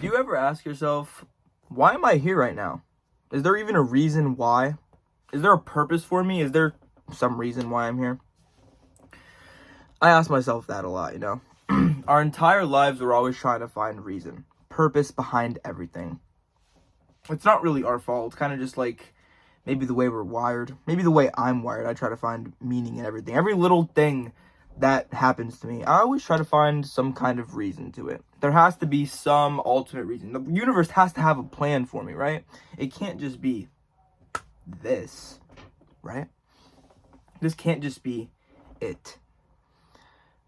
Do you ever ask yourself, why am I here right now? Is there even a reason why? Is there a purpose for me? Is there some reason why I'm here? I ask myself that a lot, Our entire lives we're always trying to find reason, purpose behind everything. It's not really our fault. It's kind of just like maybe the way we're wired, maybe the way I'm wired. I try to find meaning in everything. Every little thing that happens to me, I always try to find some kind of reason to it. There has to be some ultimate reason. The universe has to have a plan for me, right? It can't just be this, right? This can't just be it.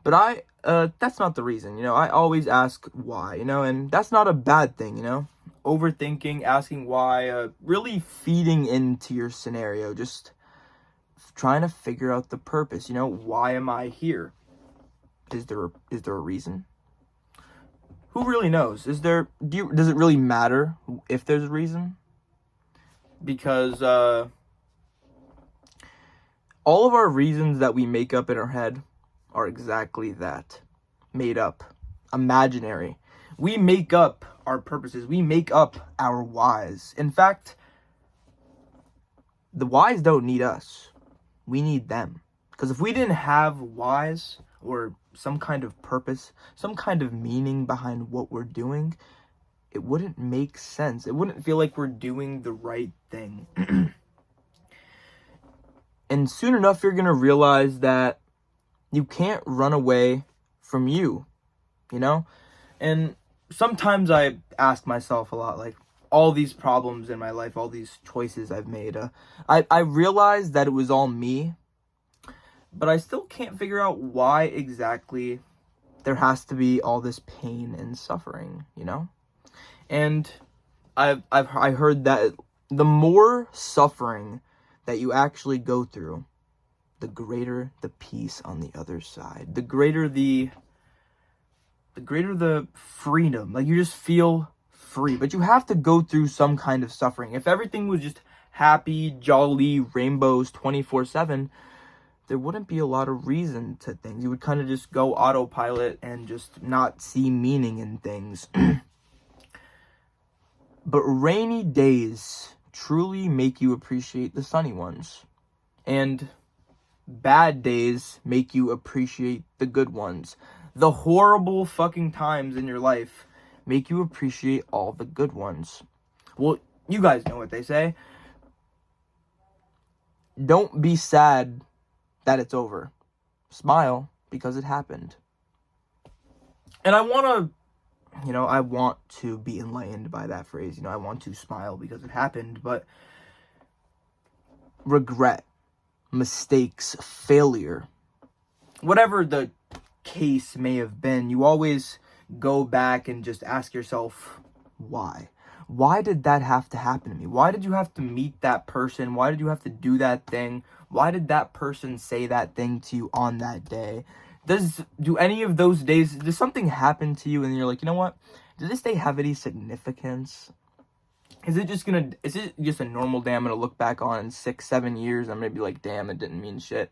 But that's not the reason, I always ask why, and that's not a bad thing, Overthinking, asking why, really feeding into your scenario, just trying to figure out the purpose, why am I here? Is there a reason? Who really knows? Does it really matter if there's a reason? Because all of our reasons that we make up in our head are exactly that. Made up. Imaginary. We make up our purposes. We make up our whys. In fact, the whys don't need us. We need them. Because if we didn't have whys or some kind of purpose, some kind of meaning behind what we're doing, it wouldn't make sense. It wouldn't feel like we're doing the right thing. And soon enough, you're going to realize that you can't run away from you, And sometimes I ask myself a lot, like, all these problems in my life, all these choices I've made, I realized that it was all me, but I still can't figure out why exactly there has to be all this pain and suffering, And I heard that the more suffering that you actually go through, the greater the peace on the other side. The greater the freedom. Like, you just feel free. But you have to go through some kind of suffering. If everything was just happy, jolly, rainbows 24/7, there wouldn't be a lot of reason to things. You would kind of just go autopilot and just not see meaning in things. But rainy days truly make you appreciate the sunny ones. And bad days make you appreciate the good ones. The horrible fucking times in your life make you appreciate all the good ones. Well, you guys know what they say. Don't be sad that it's over. Smile because it happened. And I want to be enlightened by that phrase. I want to smile because it happened, but regret, mistakes, failure, whatever the case may have been, you always go back and just ask yourself, why? Why did that have to happen to me? Why did you have to meet that person? Why did you have to do that thing? Why did that person say that thing to you on that day? Do any of those days, does something happen to you and you're like, you know what? Does this day have any significance? Is it just a normal day I'm gonna look back on in 6-7 years? I'm gonna be like, damn, it didn't mean shit.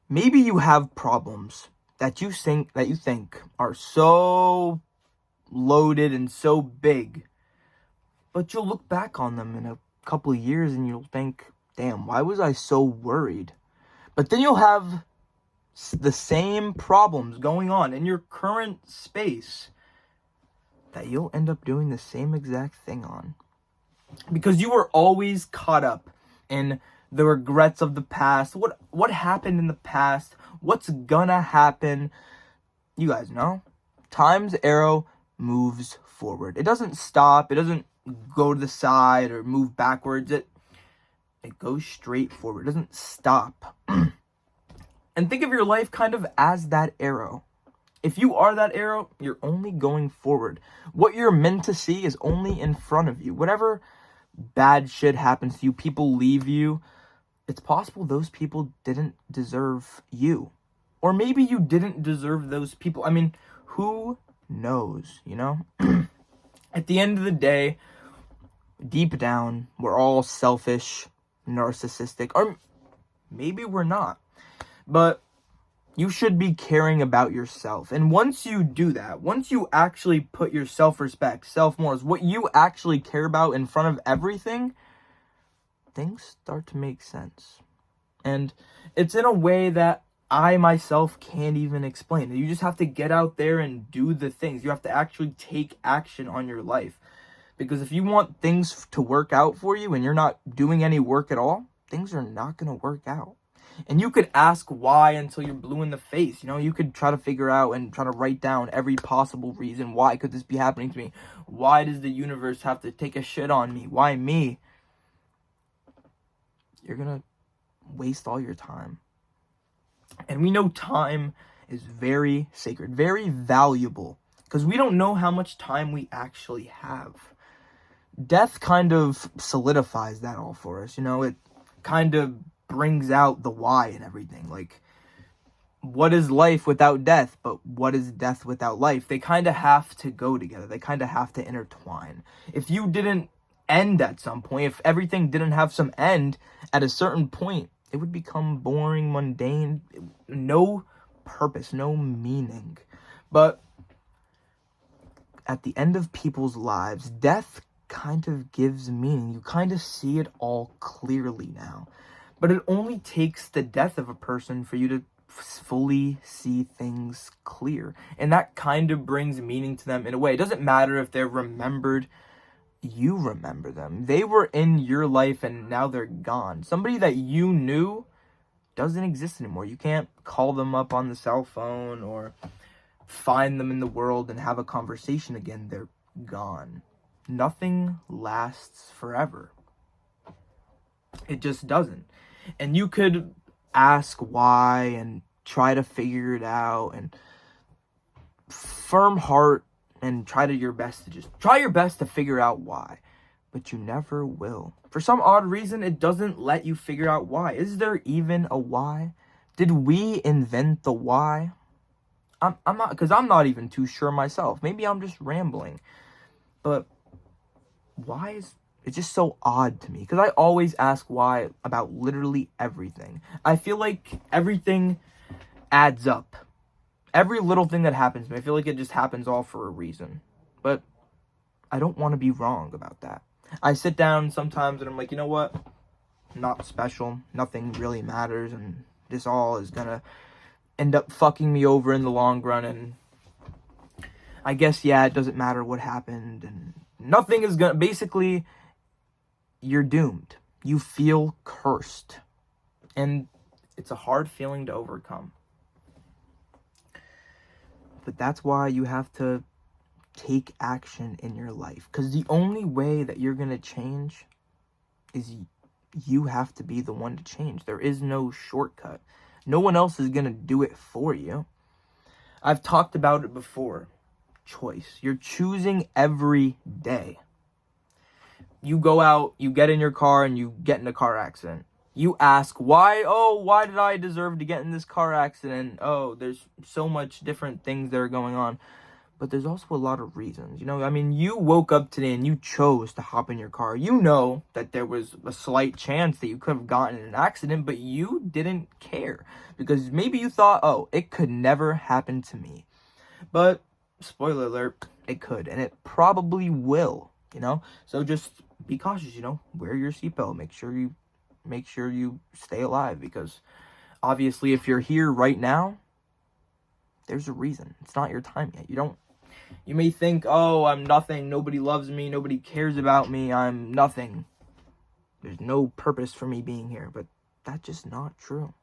Maybe you have problems that you think are so loaded and so big, but you'll look back on them in a couple of years and you'll think, damn, why was I so worried? But then you'll have the same problems going on in your current space that you'll end up doing the same exact thing on. Because you were always caught up in the regrets of the past. What happened in the past? What's gonna happen? You guys know. Time's arrow moves forward. It doesn't stop. It doesn't go to the side or move backwards. It goes straight forward. It doesn't stop. And think of your life kind of as that arrow. If you are that arrow, you're only going forward. What you're meant to see is only in front of you. Whatever bad shit happens to you, people leave you, it's possible those people didn't deserve you. Or maybe you didn't deserve those people. I mean, who knows, At the end of the day, deep down, we're all selfish, narcissistic, or maybe we're not. But You should be caring about yourself. And once you do that, once you actually put your self-respect, self-morals, what you actually care about in front of everything, things start to make sense. And it's in a way that I myself can't even explain. You just have to get out there and do the things. You have to actually take action on your life. Because if you want things to work out for you and you're not doing any work at all, things are not going to work out. And you could ask why until you're blue in the face. You could try to figure out and try to write down every possible reason. Why could this be happening to me? Why does the universe have to take a shit on me? Why me? You're going to waste all your time. And we know time is very sacred, very valuable, because we don't know how much time we actually have. Death kind of solidifies that all for us. It kind of brings out the why and everything. Like, what is life without death? But what is death without life? They kind of have to go together. They kind of have to intertwine. If you didn't end at some point, if everything didn't have some end at a certain point, it would become boring, mundane, no purpose, no meaning. But at the end of people's lives, death kind of gives meaning. You kind of see it all clearly now. But it only takes the death of a person for you to fully see things clear. And that kind of brings meaning to them in a way. It doesn't matter if they're remembered. You remember them. They were in your life and now they're gone. Somebody that you knew doesn't exist anymore. You can't call them up on the cell phone or find them in the world and have a conversation again. They're gone. Nothing lasts forever. It just doesn't. And you could ask why and try to figure it out and firm heart and try your best to figure out why. But you never will. For some odd reason, it doesn't let you figure out why. Is there even a why? Did we invent the why? I'm not even too sure myself. Maybe I'm just rambling. But why is it's just so odd to me, because I always ask why about literally everything. I feel like everything adds up. Every little thing that happens to me, I feel like it just happens all for a reason. But I don't want to be wrong about that. I sit down sometimes and I'm like, you know what? I'm not special. Nothing really matters. And this all is going to end up fucking me over in the long run. And I guess, yeah, it doesn't matter what happened. And nothing is going to... Basically, you're doomed. You feel cursed. And it's a hard feeling to overcome. But that's why you have to take action in your life. Because the only way that you're going to change is you have to be the one to change. There is no shortcut. No one else is going to do it for you. I've talked about it before. Choice. You're choosing every day. You go out, you get in your car, and you get in a car accident. You ask, why? Oh, why did I deserve to get in this car accident? Oh, there's so much different things that are going on. But there's also a lot of reasons. You woke up today and you chose to hop in your car. You know that there was a slight chance that you could have gotten in an accident, but you didn't care. Because maybe you thought, oh, it could never happen to me. But, spoiler alert, it could. And it probably will, So just be cautious, Wear your seatbelt. Make sure you stay alive. Because, obviously, if you're here right now, there's a reason. It's not your time yet. You may think, oh, I'm nothing. Nobody loves me. Nobody cares about me. I'm nothing. There's no purpose for me being here. But that's just not true.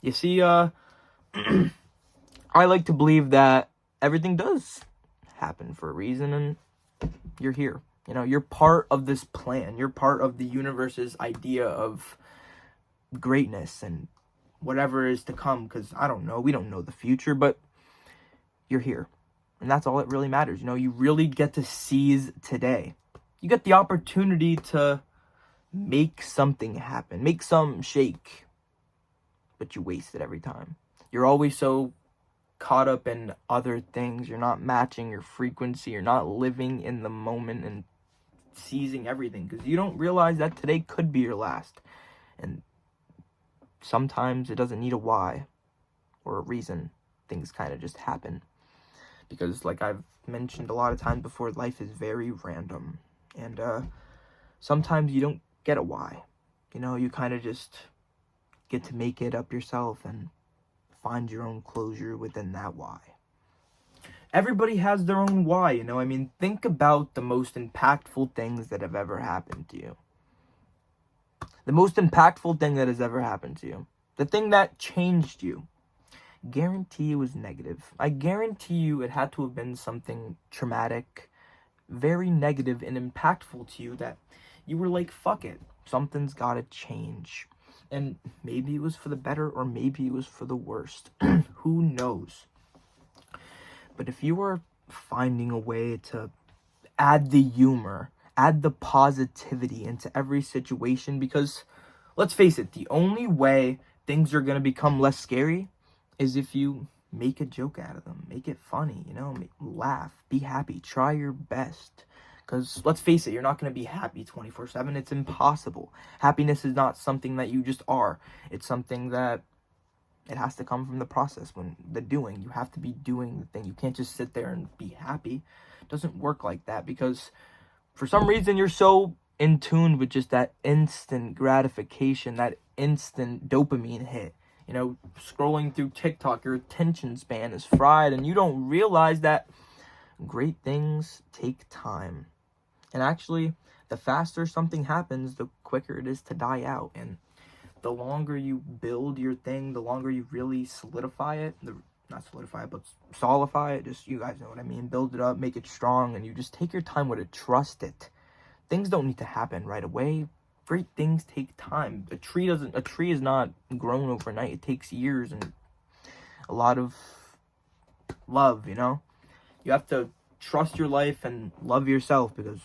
You see, I like to believe that everything does happen for a reason, and you're here. You're part of this plan. You're part of the universe's idea of greatness and whatever is to come, because I don't know. We don't know the future, but you're here. And that's all that really matters. You really get to seize today. You get the opportunity to make something happen, make some shake, but you waste it every time. You're always so caught up in other things. You're not matching your frequency. You're not living in the moment and seizing everything, because you don't realize that today could be your last. And sometimes it doesn't need a why. or a reason. Things kind of just happen. Because like I've mentioned a lot of times before, life is very random. And sometimes you don't get a why. You know, you kind of just get to make it up yourself and find your own closure within that why. Everybody has their own why, you know? I mean, think about the most impactful things that have ever happened to you. The most impactful thing that has ever happened to you. The thing that changed you. Guarantee it was negative. I guarantee you it had to have been something traumatic, very negative and impactful to you that you were like, fuck it. Something's gotta change. And maybe it was for the better or maybe it was for the worst. Who knows? But if you are finding a way to add the humor, add the positivity into every situation, because let's face it, the only way things are going to become less scary is if you make a joke out of them, make it funny, you know, laugh, be happy, try your best. Because let's face it, you're not going to be happy 24/7. It's impossible. Happiness is not something that you just are. It's something that it has to come from the process, when the doing. You have to be doing the thing. You can't just sit there and be happy. It doesn't work like that, because for some reason you're so in tune with just that instant gratification, that instant dopamine hit. You know, scrolling through TikTok, your attention span is fried, and you don't realize that great things take time. And actually, the faster something happens, the quicker it is to die out. And the longer you build your thing, the longer you really solidify it, not solidify it, but solidify it, just, you guys know what I mean, build it up, make it strong, and you just take your time with it, trust it. Things don't need to happen right away. Great things take time. A tree is not grown overnight. It takes years and a lot of love, you know? You have to trust your life and love yourself, because,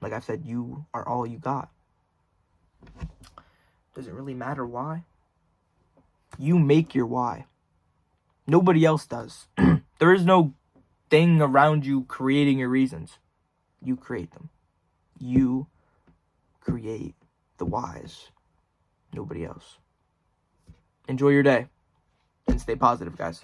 like I said, you are all you got. Does it really matter why? You make your why. Nobody else does. There is no thing around you creating your reasons. You create them. You create the whys. Nobody else. Enjoy your day and stay positive, guys.